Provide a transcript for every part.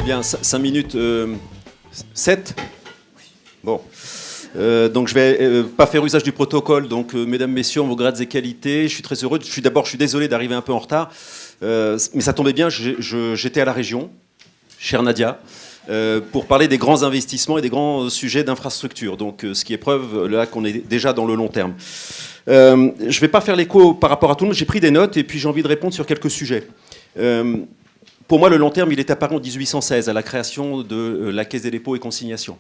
Bien, 5 minutes, 7. Bon. Donc je vais pas faire usage du protocole. Donc mesdames, messieurs, vos grades et qualités, je suis très heureux. Je suis désolé d'arriver un peu en retard, mais ça tombait bien. J'étais à la région, chère Nadia, pour parler des grands investissements et des grands sujets d'infrastructure. Donc ce qui est preuve là qu'on est déjà dans le long terme. Je ne vais pas faire l'écho par rapport à tout le monde. J'ai pris des notes et puis j'ai envie de répondre sur quelques sujets. Pour moi, le long terme, il est apparu en 1816 à la création de la Caisse des dépôts et consignations.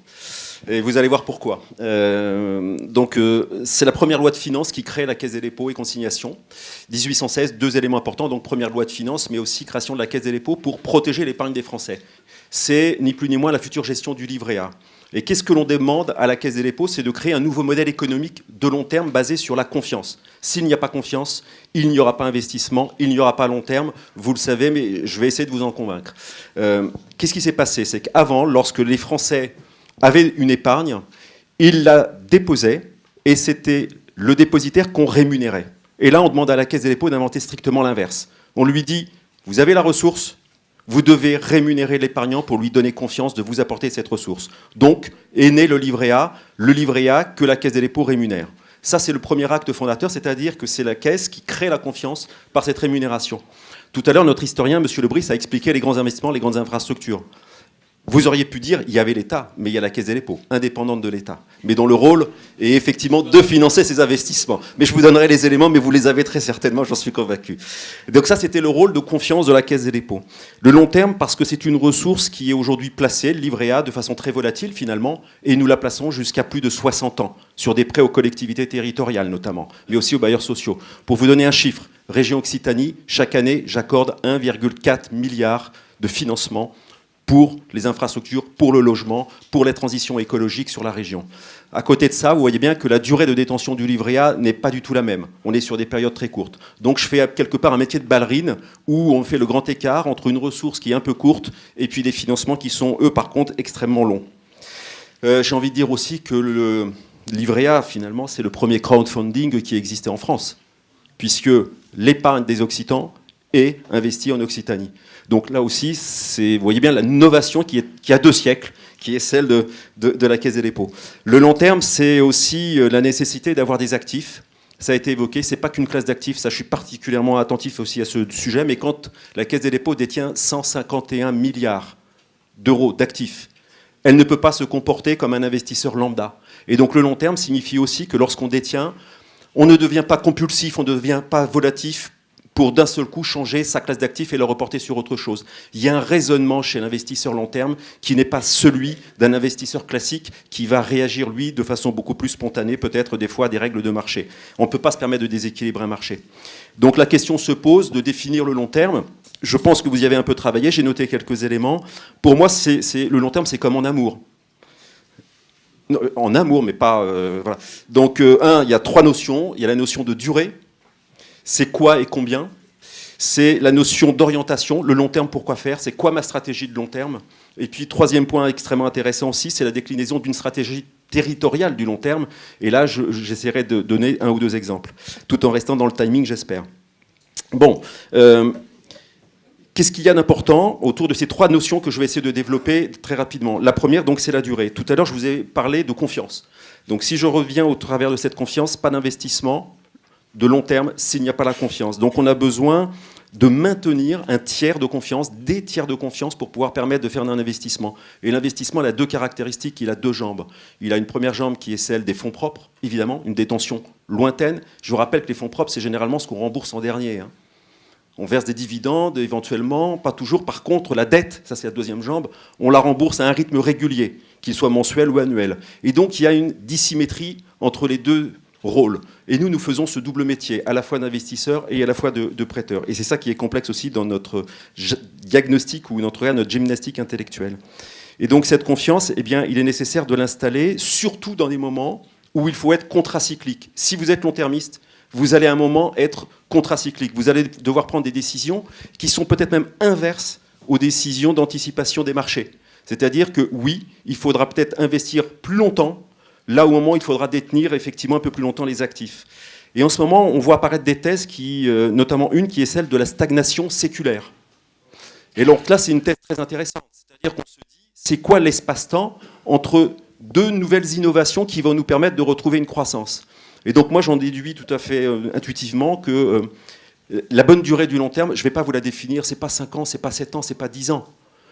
Et vous allez voir pourquoi. C'est la première loi de finances qui crée la Caisse des dépôts et consignations. 1816, deux éléments importants. Donc première loi de finances, mais aussi création de la Caisse des dépôts pour protéger l'épargne des Français. C'est ni plus ni moins la future gestion du livret A. Et qu'est-ce que l'on demande à la Caisse des dépôts? C'est de créer un nouveau modèle économique de long terme basé sur la confiance. S'il n'y a pas confiance, il n'y aura pas investissement, il n'y aura pas long terme. Vous le savez, mais je vais essayer de vous en convaincre. Qu'est-ce qui s'est passé? C'est qu'avant, lorsque les Français avaient une épargne, ils la déposaient et c'était le dépositaire qu'on rémunérait. Et là, on demande à la Caisse des dépôts d'inventer strictement l'inverse. On lui dit, vous avez la ressource, vous devez rémunérer l'épargnant pour lui donner confiance de vous apporter cette ressource. Donc, est né le livret A que la Caisse des dépôts rémunère. Ça, c'est le premier acte fondateur, c'est-à-dire que c'est la Caisse qui crée la confiance par cette rémunération. Tout à l'heure, notre historien, M. Lebris, a expliqué les grands investissements, les grandes infrastructures. Vous auriez pu dire, il y avait l'État, mais il y a la Caisse des dépôts, indépendante de l'État, mais dont le rôle est effectivement de financer ces investissements. Mais je vous donnerai les éléments, mais vous les avez très certainement, j'en suis convaincu. Donc ça, c'était le rôle de confiance de la Caisse des dépôts. Le long terme, parce que c'est une ressource qui est aujourd'hui placée, le livret A, de façon très volatile finalement, et nous la plaçons jusqu'à plus de 60 ans, sur des prêts aux collectivités territoriales notamment, mais aussi aux bailleurs sociaux. Pour vous donner un chiffre, région Occitanie, chaque année, j'accorde 1,4 milliard de financement pour les infrastructures, pour le logement, pour les transitions écologiques sur la région. À côté de ça, vous voyez bien que la durée de détention du livret A n'est pas du tout la même. On est sur des périodes très courtes. Donc je fais quelque part un métier de ballerine où on fait le grand écart entre une ressource qui est un peu courte et puis des financements qui sont, eux, par contre, extrêmement longs. J'ai envie de dire aussi que le livret A, finalement, c'est le premier crowdfunding qui existait en France, puisque l'épargne des Occitans est investie en Occitanie. Donc là aussi, vous voyez bien la novation qui a 2 siècles, qui est celle de la Caisse des dépôts. Le long terme, c'est aussi la nécessité d'avoir des actifs. Ça a été évoqué, c'est pas qu'une classe d'actifs, ça je suis particulièrement attentif aussi à ce sujet, mais quand la Caisse des dépôts détient 151 milliards d'euros d'actifs, elle ne peut pas se comporter comme un investisseur lambda. Et donc le long terme signifie aussi que lorsqu'on détient, on ne devient pas compulsif, on ne devient pas volatif, pour d'un seul coup changer sa classe d'actifs et le reporter sur autre chose. Il y a un raisonnement chez l'investisseur long terme qui n'est pas celui d'un investisseur classique qui va réagir, lui, de façon beaucoup plus spontanée, peut-être des fois à des règles de marché. On ne peut pas se permettre de déséquilibrer un marché. Donc la question se pose de définir le long terme. Je pense que vous y avez un peu travaillé, j'ai noté quelques éléments. Pour moi, le long terme, c'est comme en amour. Non, en amour, mais pas... voilà. Donc, il y a 3 notions. Il y a la notion de durée. C'est quoi et combien? C'est la notion d'orientation, le long terme, pourquoi faire? C'est quoi ma stratégie de long terme? Et puis, 3e point extrêmement intéressant aussi, c'est la déclinaison d'une stratégie territoriale du long terme. Et là, j'essaierai de donner 1 ou 2 exemples, tout en restant dans le timing, j'espère. Bon, qu'est-ce qu'il y a d'important autour de ces 3 notions que je vais essayer de développer très rapidement? La première, donc, c'est la durée. Tout à l'heure, je vous ai parlé de confiance. Donc, si je reviens au travers de cette confiance, pas d'investissement de long terme s'il n'y a pas la confiance. Donc on a besoin de maintenir un tiers de confiance, des tiers de confiance pour pouvoir permettre de faire un investissement. Et l'investissement, il a 2 caractéristiques, il a 2 jambes. Il a une première jambe qui est celle des fonds propres, évidemment, une détention lointaine. Je vous rappelle que les fonds propres, c'est généralement ce qu'on rembourse en dernier. On verse des dividendes, éventuellement, pas toujours. Par contre, la dette, ça c'est la 2e jambe, on la rembourse à un rythme régulier, qu'il soit mensuel ou annuel. Et donc il y a une dissymétrie entre les 2 rôle. Et nous faisons ce double métier, à la fois d'investisseur et à la fois de prêteur. Et c'est ça qui est complexe aussi dans notre diagnostic ou notre gymnastique intellectuelle. Et donc cette confiance, eh bien, il est nécessaire de l'installer, surtout dans des moments où il faut être contracyclique. Si vous êtes long-termiste, vous allez à un moment être contracyclique. Vous allez devoir prendre des décisions qui sont peut-être même inverses aux décisions d'anticipation des marchés. C'est-à-dire que oui, il faudra peut-être investir plus longtemps, là au moment où il faudra détenir effectivement un peu plus longtemps les actifs. Et en ce moment, on voit apparaître des thèses, notamment une qui est celle de la stagnation séculaire. Et donc là, c'est une thèse très intéressante. C'est-à-dire qu'on se dit, c'est quoi l'espace-temps entre deux nouvelles innovations qui vont nous permettre de retrouver une croissance? Et donc moi, j'en déduis tout à fait intuitivement que la bonne durée du long terme, je ne vais pas vous la définir, c'est pas 5 ans, c'est pas 7 ans, c'est pas 10 ans.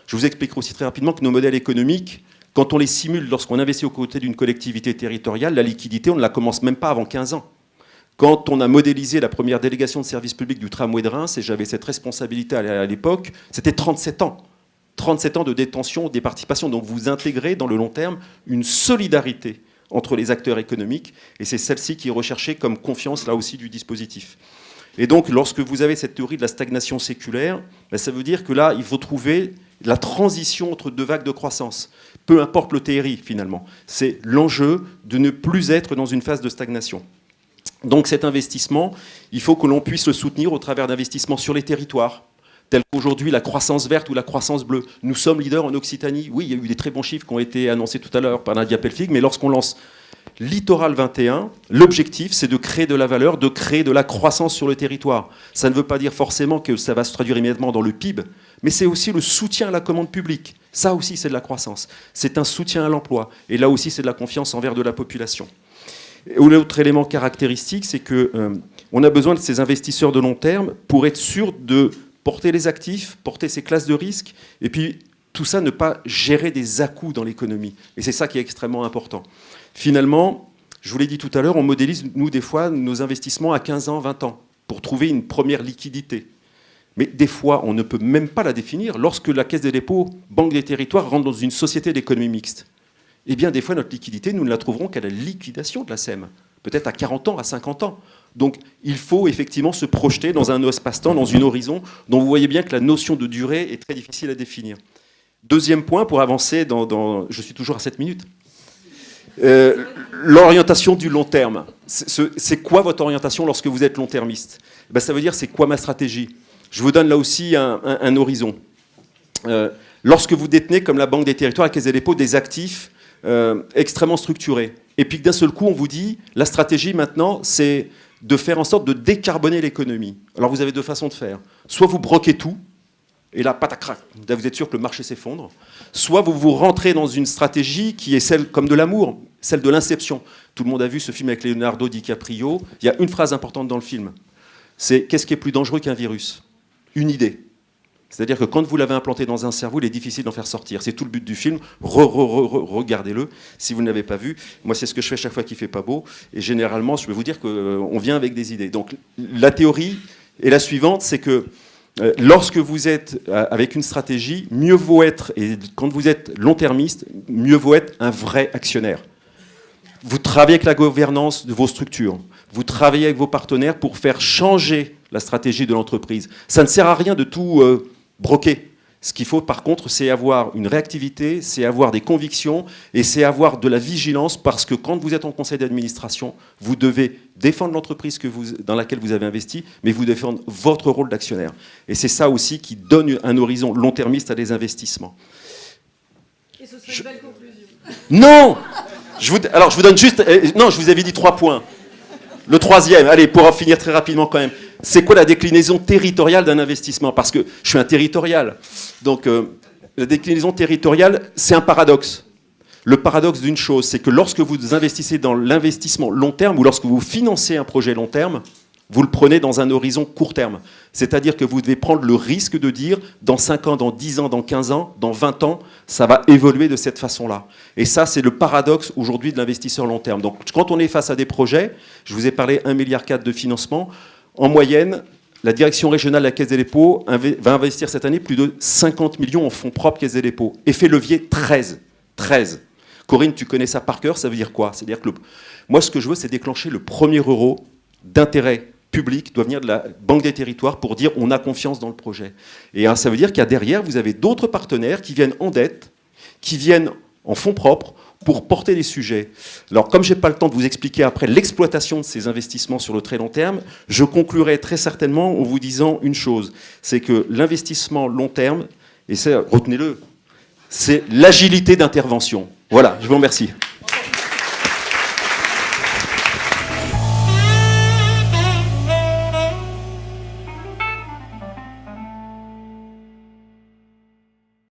Je vous expliquerai aussi très rapidement que nos modèles économiques, quand on les simule lorsqu'on investit aux côtés d'une collectivité territoriale, la liquidité, on ne la commence même pas avant 15 ans. Quand on a modélisé la première délégation de service public du tramway de Reims, et j'avais cette responsabilité à l'époque, c'était 37 ans. 37 ans de détention des participations. Donc vous intégrez dans le long terme une solidarité entre les acteurs économiques, et c'est celle-ci qui est recherchée comme confiance, là aussi, du dispositif. Et donc, lorsque vous avez cette théorie de la stagnation séculaire, ben, ça veut dire que là, il faut trouver la transition entre deux vagues de croissance. Peu importe le TRI, finalement. C'est l'enjeu de ne plus être dans une phase de stagnation. Donc cet investissement, il faut que l'on puisse le soutenir au travers d'investissements sur les territoires, tels qu'aujourd'hui la croissance verte ou la croissance bleue. Nous sommes leaders en Occitanie. Oui, il y a eu des très bons chiffres qui ont été annoncés tout à l'heure par Nadia Pelfig, mais lorsqu'on lance Littoral 21, l'objectif, c'est de créer de la valeur, de créer de la croissance sur le territoire. Ça ne veut pas dire forcément que ça va se traduire immédiatement dans le PIB, mais c'est aussi le soutien à la commande publique. Ça aussi, c'est de la croissance. C'est un soutien à l'emploi. Et là aussi, c'est de la confiance envers de la population. L'autre élément caractéristique, c'est qu'on a besoin de ces investisseurs de long terme pour être sûr de porter les actifs, porter ces classes de risque, et puis tout ça, ne pas gérer des à-coups dans l'économie. Et c'est ça qui est extrêmement important. Finalement, je vous l'ai dit tout à l'heure, on modélise, nous, des fois, nos investissements à 15 ans, 20 ans, pour trouver une première liquidité. Mais des fois, on ne peut même pas la définir. Lorsque la Caisse des dépôts, Banque des territoires, rentre dans une société d'économie mixte, eh bien, des fois, notre liquidité, nous ne la trouverons qu'à la liquidation de la SEM, peut-être à 40 ans, à 50 ans. Donc, il faut effectivement se projeter dans un espace-temps, dans une horizon, dont vous voyez bien que la notion de durée est très difficile à définir. Deuxième point, pour avancer je suis toujours à 7 minutes. L'orientation du long terme. C'est quoi votre orientation lorsque vous êtes long-termiste? Ben, ça veut dire, c'est quoi ma stratégie? Je vous donne là aussi un horizon. Lorsque vous détenez, comme la Banque des territoires, la Caisse des dépôts, des actifs extrêmement structurés, et puis que d'un seul coup, on vous dit, la stratégie maintenant, c'est de faire en sorte de décarboner l'économie. Alors vous avez deux façons de faire. Soit vous broquez tout, et là, patacrac, vous êtes sûr que le marché s'effondre. Soit vous rentrez dans une stratégie qui est celle comme de l'amour, celle de l'inception. Tout le monde a vu ce film avec Leonardo DiCaprio. Il y a une phrase importante dans le film. C'est « Qu'est-ce qui est plus dangereux qu'un virus ?» Une idée. C'est-à-dire que quand vous l'avez implanté dans un cerveau, il est difficile d'en faire sortir. C'est tout le but du film. Regardez-le si vous ne l'avez pas vu. Moi, c'est ce que je fais chaque fois qu'il ne fait pas beau. Et généralement, je peux vous dire qu'on vient avec des idées. Donc, la théorie est la suivante, c'est que lorsque vous êtes avec une stratégie, mieux vaut être, et quand vous êtes long-termiste, mieux vaut être un vrai actionnaire. Vous travaillez avec la gouvernance de vos structures. Vous travaillez avec vos partenaires pour faire changer la stratégie de l'entreprise. Ça ne sert à rien de tout broquer. Ce qu'il faut, par contre, c'est avoir une réactivité, c'est avoir des convictions et c'est avoir de la vigilance parce que quand vous êtes en conseil d'administration, vous devez défendre l'entreprise dans laquelle vous avez investi, mais vous devez défendre votre rôle d'actionnaire. Et c'est ça aussi qui donne un horizon long-termiste à des investissements. Et ce serait une belle conclusion. Non! Alors, je vous donne juste... Non, je vous avais dit 3 points. Le troisième, allez, pour en finir très rapidement quand même, c'est quoi la déclinaison territoriale d'un investissement? Parce que je suis un territorial. Donc, la déclinaison territoriale, c'est un paradoxe. Le paradoxe d'une chose, c'est que lorsque vous investissez dans l'investissement long terme, ou lorsque vous financez un projet long terme, vous le prenez dans un horizon court terme. C'est-à-dire que vous devez prendre le risque de dire, dans 5 ans, dans 10 ans, dans 15 ans, dans 20 ans, ça va évoluer de cette façon-là. Et ça, c'est le paradoxe aujourd'hui de l'investisseur long terme. Donc, quand on est face à des projets, je vous ai parlé 1,4 milliard de financement, en moyenne, la direction régionale de la Caisse des dépôts va investir cette année plus de 50 millions en fonds propres Caisse des dépôts. Effet levier 13. 13. Corinne, tu connais ça par cœur, ça veut dire quoi? C'est-à-dire que moi, ce que je veux, c'est déclencher le premier euro d'intérêt public doit venir de la Banque des territoires pour dire on a confiance dans le projet. Et ça veut dire qu'il y a derrière, vous avez d'autres partenaires qui viennent en dette, qui viennent en fonds propres pour porter des sujets. Alors, comme je n'ai pas le temps de vous expliquer après l'exploitation de ces investissements sur le très long terme, je conclurai très certainement en vous disant une chose, c'est que l'investissement long terme, et ça, retenez-le, c'est l'agilité d'intervention. Voilà, je vous remercie.